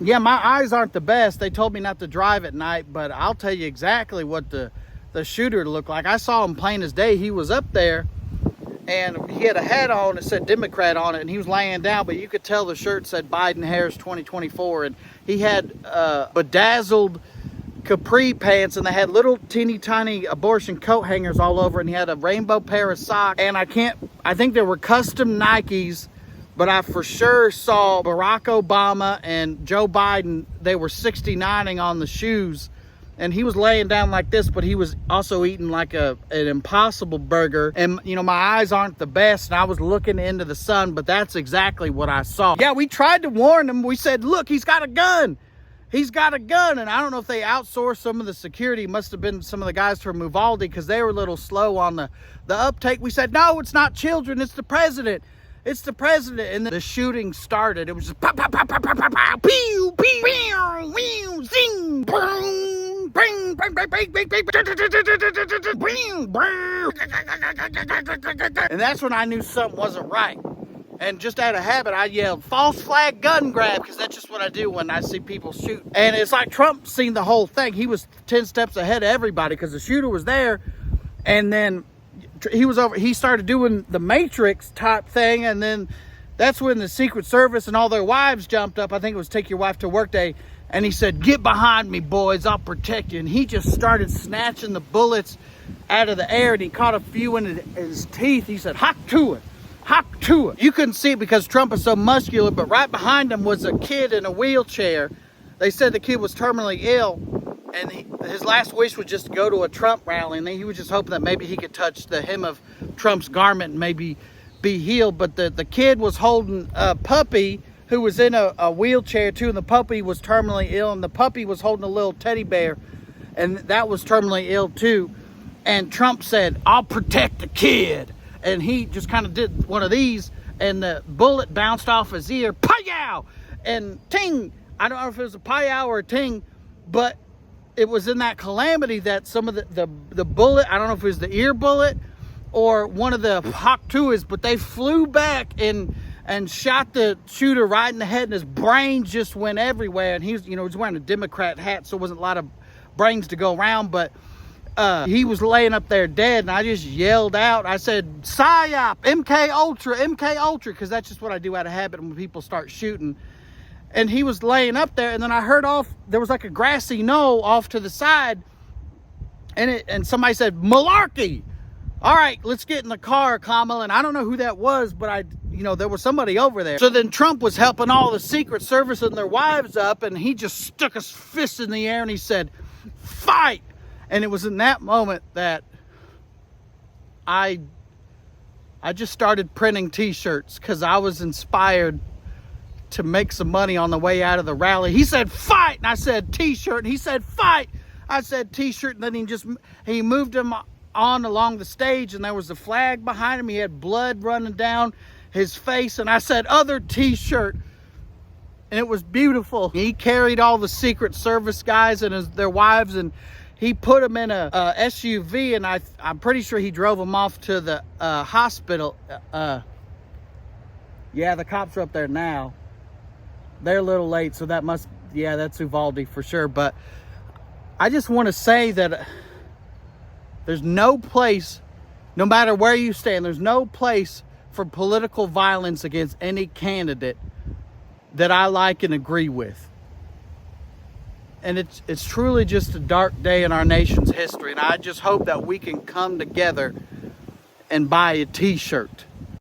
Yeah, my eyes aren't the best. They told me not to drive at night, but I'll tell you exactly what the shooter looked like. I saw him plain as day. He was up there, and he had a hat on that said Democrat on it, and he was laying down, but you could tell the shirt said Biden-Harris 2024, and he had bedazzled capri pants, and they had little teeny tiny abortion coat hangers all over, and he had a rainbow pair of socks, and I think there were custom Nikes, but I for sure saw Barack Obama and Joe Biden. They were 69ing on the shoes, and he was laying down like this, but he was also eating like an Impossible burger. And you know, my eyes aren't the best, and I was looking into the sun, but that's exactly what I saw. Yeah, we tried to warn him. We said, look, he's got a gun. He's got a gun. And I don't know if they outsourced some of the security. It must have been some of the guys from Uvalde, because they were a little slow on the uptake. We said, no, it's not children, it's the president. It's the president. And the shooting started. It was just pow, pow, pow, pow, pow, pow, pow, pew, pew, pew, pew, zing, boom, bing, bing, bing, bing, bing, bing, and that's when I knew something wasn't right. And just out of habit, I yelled, false flag gun grab, because that's just what I do when I see people shoot. And it's like Trump seen the whole thing. He was 10 steps ahead of everybody, because the shooter was there, and then he started doing the Matrix type thing, and then that's when the Secret Service and all their wives jumped up. I think it was Take Your Wife to Work Day, and he said, get behind me, boys, I'll protect you. And he just started snatching the bullets out of the air, and he caught a few in his teeth. He said, hop to it, hop to it. You couldn't see it because Trump is so muscular, but right behind him was a kid in a wheelchair. They said the kid was terminally ill, and his last wish was just to go to a Trump rally, and he was just hoping that maybe he could touch the hem of Trump's garment and maybe be healed. But the kid was holding a puppy who was in a wheelchair too, and the puppy was terminally ill, and the puppy was holding a little teddy bear, and that was terminally ill too. And Trump said, I'll protect the kid. And he just kind of did one of these, and the bullet bounced off his ear, pow! And ting! I don't know if it was a pow or a ting, but it was in that calamity that some of the bullet, I don't know if it was the ear bullet or one of the Hawk-2s, but they flew back and shot the shooter right in the head, and his brains just went everywhere. And he was, he's wearing a Democrat hat, so there wasn't a lot of brains to go around, but he was laying up there dead, and I just yelled out. I said, PSYOP, MK Ultra, because that's just what I do out of habit when people start shooting. And he was laying up there, and then I heard there was like a grassy knoll off to the side, and somebody said, malarkey. All right, let's get in the car, Kamala. And I don't know who that was, but there was somebody over there. So then Trump was helping all the Secret Service and their wives up, and he just stuck his fist in the air, and he said, fight. And it was in that moment that I just started printing t-shirts, because I was inspired to make some money on the way out of the rally. He said, fight! And I said, t-shirt. And he said, fight! I said, t-shirt. And then he moved him on along the stage, and there was a flag behind him. He had blood running down his face. And I said, other t-shirt. And it was beautiful. He carried all the Secret Service guys and their wives, and he put them in a SUV, and I'm pretty sure he drove them off to the hospital. Yeah, the cops are up there now. They're a little late, so that's Uvalde for sure. But I just want to say that there's no place, no matter where you stand, there's no place for political violence against any candidate that I like and agree with. And it's truly just a dark day in our nation's history. And I just hope that we can come together and buy a t-shirt.